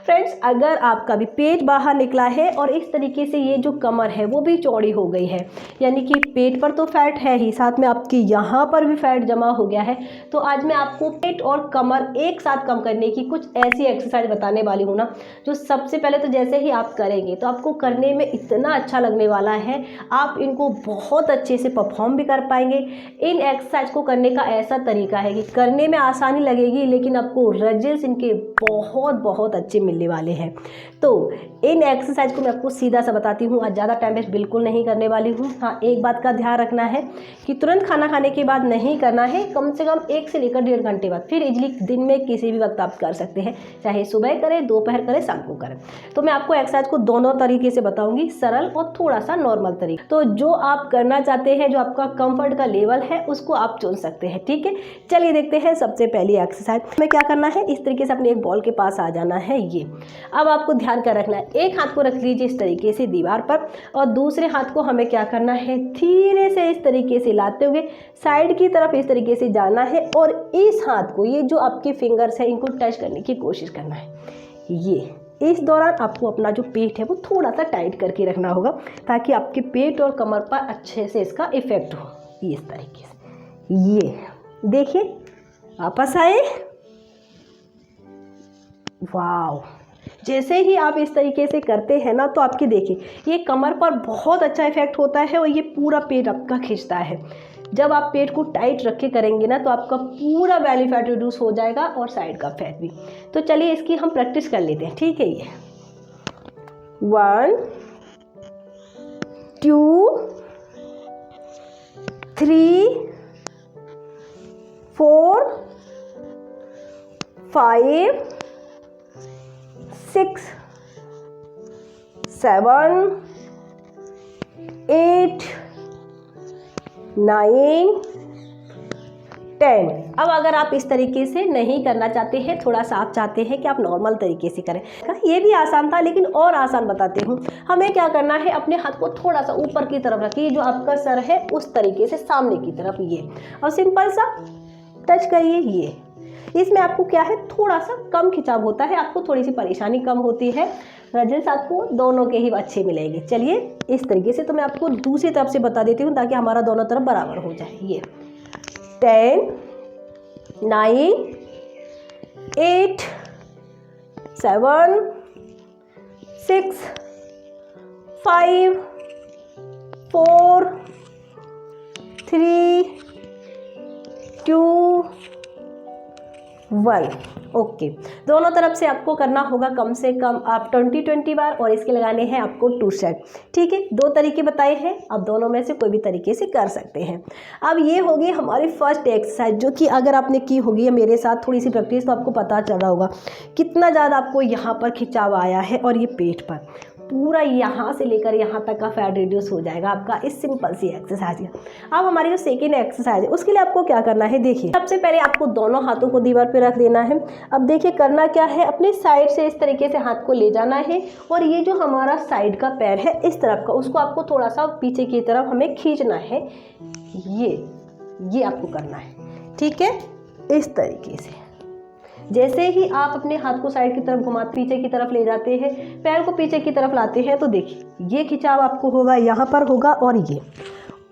Friends, अगर आपका भी पेट बाहर निकला है और इस तरीके से ये जो कमर है वो भी चौड़ी हो गई है, यानी कि पेट पर तो फैट है ही, साथ में आपके यहाँ पर भी फैट जमा हो गया है, तो आज मैं आपको पेट और कमर एक साथ कम करने की कुछ ऐसी एक्सरसाइज बताने वाली हूँ ना, जो सबसे पहले तो जैसे ही आप करेंगे तो आपको करने में इतना अच्छा लगने वाला है, आप इनको बहुत अच्छे से परफॉर्म भी कर पाएंगे। इन एक्सरसाइज को करने का ऐसा तरीका है कि करने में आसानी लगेगी, लेकिन आपको रिजल्ट्स इनके बहुत बहुत अच्छे मिलने वाले हैं। तो इन एक्सरसाइज को मैं आपको सीधा सा बताती हूँ, आज ज़्यादा टाइम वेस्ट बिल्कुल नहीं करने वाली हूँ। हाँ, एक बात का ध्यान रखना है कि तुरंत खाना खाने के बाद नहीं करना है, कम से कम 1 से लेकर 1.5 घंटे बाद, फिर इजली दिन में किसी भी वक्त आप कर सकते हैं, चाहे सुबह करें, दोपहर करें, शाम को करें। तो मैं आपको एक्सरसाइज को दोनों तरीके से बताऊंगी, सरल और थोड़ा सा नॉर्मल तरीका। तो जो आप करना चाहते हैं, जो आपका कंफर्ट का लेवल है, उसको आप चुन सकते हैं। ठीक है, चलिए देखते हैं। सबसे पहली एक्सरसाइज में क्या करना है, इस तरीके से अपने एक बॉल के पास आ जाना है। ये अब आपको ध्यान कर रखना है, एक हाथ को रख लीजिए इस तरीके से दीवार पर, और दूसरे हाथ को हमें क्या करना है, धीरे से इस तरीके से लाते हुए साइड की तरफ इस तरीके से जाना है, और इस हाथ को, ये जो आपके फिंगर्स है, इनको टच करने की कोशिश करना है। ये इस दौरान आपको अपना जो पेट है वो थोड़ा सा टाइट करके रखना होगा, ताकि आपके पेट और कमर पर अच्छे से इसका इफेक्ट हो। ये इस तरीके से, ये देखिए, वापस आए, वाव। जैसे ही आप इस तरीके से करते हैं ना, तो आपकी देखिए ये कमर पर बहुत अच्छा इफेक्ट होता है, और ये पूरा पेट आपका खिंचता है। जब आप पेट को टाइट रख के करेंगे ना, तो आपका पूरा बेली फैट रिड्यूस हो जाएगा, और साइड का फैट भी। तो चलिए इसकी हम प्रैक्टिस कर लेते हैं। ठीक है, ये 1 2 3 4 5 6 7 8 9 10। अब अगर आप इस तरीके से नहीं करना चाहते हैं, थोड़ा सा आप चाहते हैं कि आप नॉर्मल तरीके से करें, ये भी आसान था, लेकिन और आसान बताते हूँ। हमें क्या करना है, अपने हाथ को थोड़ा सा ऊपर की तरफ रखिए, जो आपका सर है उस तरीके से सामने की तरफ, ये, और सिंपल सा टच करिए। ये इसमें आपको क्या है, थोड़ा सा कम खिंचाव होता है, आपको थोड़ी सी परेशानी कम होती है, रिजल्ट्स आपको दोनों के ही अच्छे मिलेंगे। चलिए इस तरीके से, तो मैं आपको दूसरी तरफ से बता देती हूँ, ताकि हमारा दोनों तरफ बराबर हो जाए। ये 10 9 8 7 6 5 4 3 2 1। ओके, दोनों तरफ से आपको करना होगा कम से कम आप 20 बार, और इसके लगाने हैं आपको 2 सेट। ठीक है, 2 तरीके बताए हैं, आप दोनों में से कोई भी तरीके से कर सकते हैं। अब ये होगी हमारी फर्स्ट एक्सरसाइज, जो कि अगर आपने की होगी मेरे साथ थोड़ी सी प्रैक्टिस, तो आपको पता चल रहा होगा कितना ज़्यादा आपको यहाँ पर खिंचाव आया है, और ये पेट पर पूरा यहाँ से लेकर यहाँ तक का फैट रिड्यूस हो जाएगा आपका इस सिंपल सी एक्सरसाइज का। अब हमारी जो सेकेंड एक्सरसाइज है, उसके लिए आपको क्या करना है, देखिए सबसे पहले आपको दोनों हाथों को दीवार पे रख देना है। अब देखिए करना क्या है, अपने साइड से इस तरीके से हाथ को ले जाना है, और ये जो हमारा साइड का पैर है इस तरफ का, उसको आपको थोड़ा सा पीछे की तरफ हमें खींचना है। ये आपको करना है। ठीक है, इस तरीके से जैसे ही आप अपने हाथ को साइड की तरफ घुमाते, पीछे की तरफ ले जाते हैं, पैर को पीछे की तरफ लाते हैं, तो देखिए ये खिंचाव आपको होगा, यहाँ पर होगा, और ये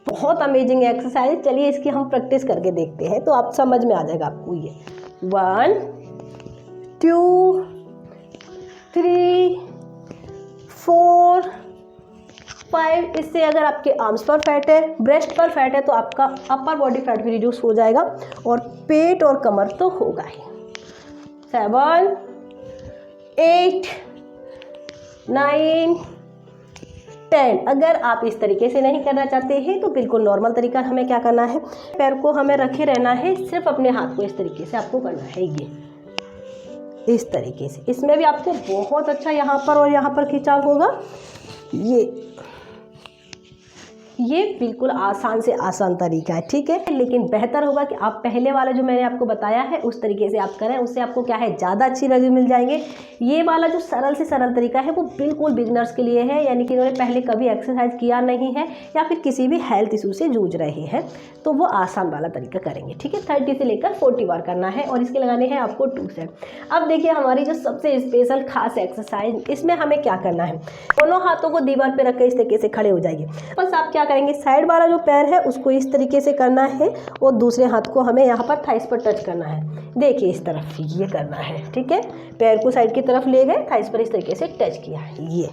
बहुत अमेजिंग एक्सरसाइज। चलिए इसकी हम प्रैक्टिस करके देखते हैं, तो आप समझ में आ जाएगा आपको। ये 1 2 3 4 5। इससे अगर आपके आर्म्स पर फैट है, ब्रेस्ट पर फैट है, तो आपका अपर बॉडी फैट भी रिड्यूस हो जाएगा, और पेट और कमर तो होगा ही। 7 8 9 10। अगर आप इस तरीके से नहीं करना चाहते हैं, तो बिल्कुल नॉर्मल तरीका हमें क्या करना है, पैर को हमें रखे रहना है, सिर्फ अपने हाथ को इस तरीके से आपको करना है। ये इस तरीके से, इसमें भी आपको बहुत अच्छा यहाँ पर और यहाँ पर खिंचाव होगा। ये बिल्कुल आसान से आसान तरीका है, ठीक है। लेकिन बेहतर होगा कि आप पहले वाला जो मैंने आपको बताया है उस तरीके से आप करें, उससे आपको क्या है ज़्यादा अच्छी रिजल्ट मिल जाएंगे। ये वाला जो सरल से सरल तरीका है वो बिल्कुल बिगनर्स के लिए है, यानी कि उन्होंने पहले कभी एक्सरसाइज किया नहीं है या फिर किसी भी हेल्थ इशू से जूझ रहे हैं तो वो आसान वाला तरीका करेंगे, ठीक है। 30 से लेकर 40 बार करना है और इसके लगाने हैं आपको 2 सेट। अब देखिए हमारी जो सबसे स्पेशल खास एक्सरसाइज, इसमें हमें क्या करना है, दोनों हाथों को दीवार पे रख कर इस तरीके से खड़े हो जाइए। बस आप क्या करेंगे, साइड वाला जो पैर है उसको इस तरीके से करना है और दूसरे हाथ को हमें यहाँ पर थाइस पर टच करना है। देखिए इस तरफ ये करना है, ठीक है। पैर को साइड की तरफ ले गए, थाइस पर इस तरीके से टच किया है। ये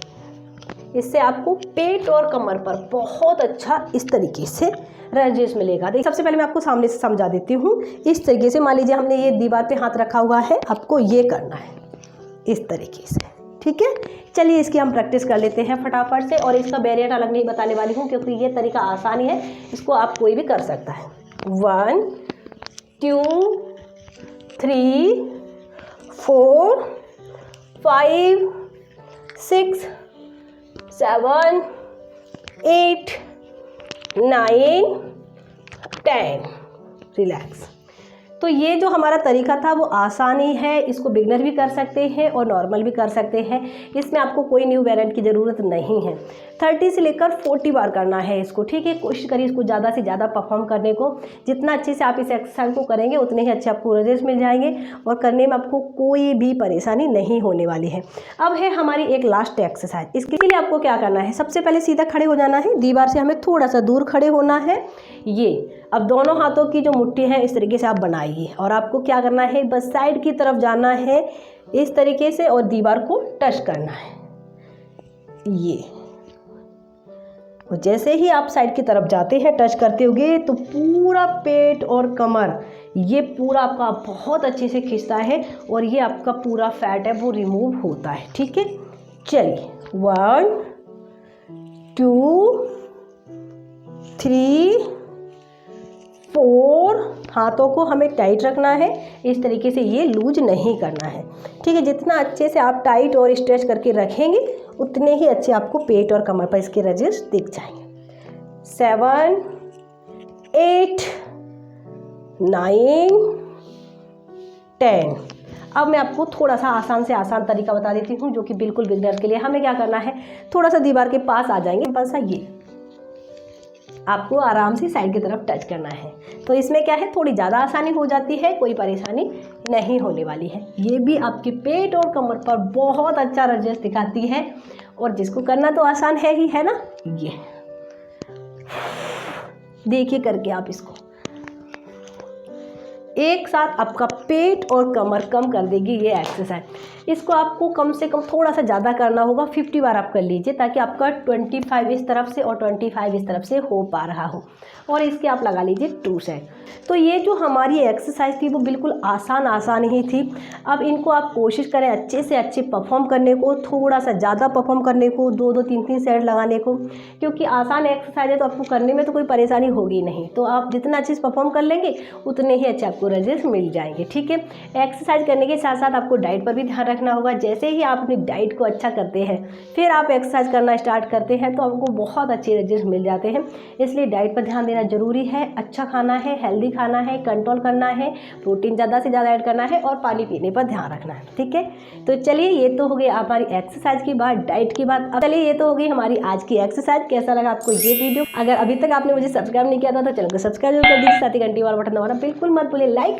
इससे आपको पेट और कमर पर बहुत अच्छा इस तरीके से रिजल्ट मिलेगा। देखिए सबसे पहले मैं आपको सामने से समझा देती हूँ। इस तरीके से मान लीजिए हमने ये दीवार पे हाथ रखा हुआ है, आपको ये करना है इस तरीके से, ठीक है। चलिए इसकी हम प्रैक्टिस कर लेते हैं फटाफट से। और इसका वेरिएंट अलग नहीं बताने वाली हूँ क्योंकि ये तरीका आसान ही है, इसको आप कोई भी कर सकता है। 1 2 3 4 5 6 7 8 9 10। रिलैक्स। तो ये जो हमारा तरीका था वो आसान ही है, इसको बिगनर भी कर सकते हैं और नॉर्मल भी कर सकते हैं। इसमें आपको कोई न्यू वेरिएंट की ज़रूरत नहीं है। 30 से लेकर 40 बार करना है इसको, ठीक है। कोशिश करिए इसको ज़्यादा से ज़्यादा परफॉर्म करने को। जितना अच्छे से आप इस एक्सरसाइज को करेंगे उतने ही अच्छे आपको रिजल्ट मिल जाएंगे और करने में आपको कोई भी परेशानी नहीं होने वाली है। अब है हमारी एक लास्ट एक्सरसाइज। इसके लिए आपको क्या करना है, सबसे पहले सीधा खड़े हो जाना है, दीवार से हमें थोड़ा सा दूर खड़े होना है। ये अब दोनों हाथों की जो मुट्ठी है इस तरीके से आप बनाइए और आपको क्या करना है, बस साइड की तरफ जाना है इस तरीके से और दीवार को टच करना है। ये और जैसे ही आप साइड की तरफ जाते हैं टच करते होगे तो पूरा पेट और कमर ये पूरा आपका बहुत अच्छे से खिंचता है और ये आपका पूरा फैट है वो रिमूव होता है, ठीक है। चलिए 1 2 3 4। हाथों को हमें टाइट रखना है इस तरीके से, ये लूज नहीं करना है, ठीक है। जितना अच्छे से आप टाइट और स्ट्रेच करके रखेंगे उतने ही अच्छे आपको पेट और कमर पर इसके रिजल्ट दिख जाएंगे। 7 8 9 10। अब मैं आपको थोड़ा सा आसान से आसान तरीका बता देती हूँ जो कि बिल्कुल बिगनर के लिए। हमें क्या करना है, थोड़ा सा दीवार के पास आ जाएंगे, बस ये आपको आराम से साइड की तरफ टच करना है। तो इसमें क्या है, थोड़ी ज़्यादा आसानी हो जाती है, कोई परेशानी नहीं होने वाली है। ये भी आपके पेट और कमर पर बहुत अच्छा रिजल्ट दिखाती है और जिसको करना तो आसान है ही, है ना। ये देखिए करके आप इसको एक साथ आपका पेट और कमर कम कर देगी ये एक्सरसाइज। इसको आपको कम से कम थोड़ा सा ज़्यादा करना होगा, 50 बार आप कर लीजिए ताकि आपका 25 इस तरफ से और 25 इस तरफ से हो पा रहा हो। और इसके आप लगा लीजिए 2 सेट। तो ये जो हमारी एक्सरसाइज थी वो बिल्कुल आसान ही थी। अब इनको आप कोशिश करें अच्छे से अच्छे परफॉर्म करने को, थोड़ा सा ज़्यादा परफॉर्म करने को, 2-2 3-3 सेट लगाने को, क्योंकि आसान एक्सरसाइज है तो आपको करने में तो कोई परेशानी होगी नहीं। तो आप जितना अच्छे से परफॉर्म कर लेंगे उतने ही अच्छे आपको रिजल्ट मिल जाएंगे, ठीक है। एक्सरसाइज करने के साथ साथ आपको डाइट पर भी ध्यान रखना होगा। जैसे ही आप अपनी डाइट को अच्छा करते हैं फिर आप एक्सरसाइज करना स्टार्ट करते हैं तो आपको बहुत अच्छे रिजल्ट मिल जाते हैं। इसलिए डाइट पर ध्यान देना जरूरी है। अच्छा खाना है, हेल्दी खाना है, कंट्रोल करना है, प्रोटीन ज़्यादा से ज़्यादा ऐड करना है और पानी पीने पर ध्यान रखना है, ठीक है। तो चलिए ये तो हो गई हमारी एक्सरसाइज की बात, डाइट की बात। अब चलिए ये तो हो गई हमारी आज की एक्सरसाइज। कैसा लगा आपको ये वीडियो? अगर अभी तक आपने मुझे सब्सक्राइब नहीं किया था तो चैनल को सब्सक्राइब जरूर कर दीजिए, साथ ही घंटी वाला बटन दबाना बिल्कुल मत भूलिए। लाइक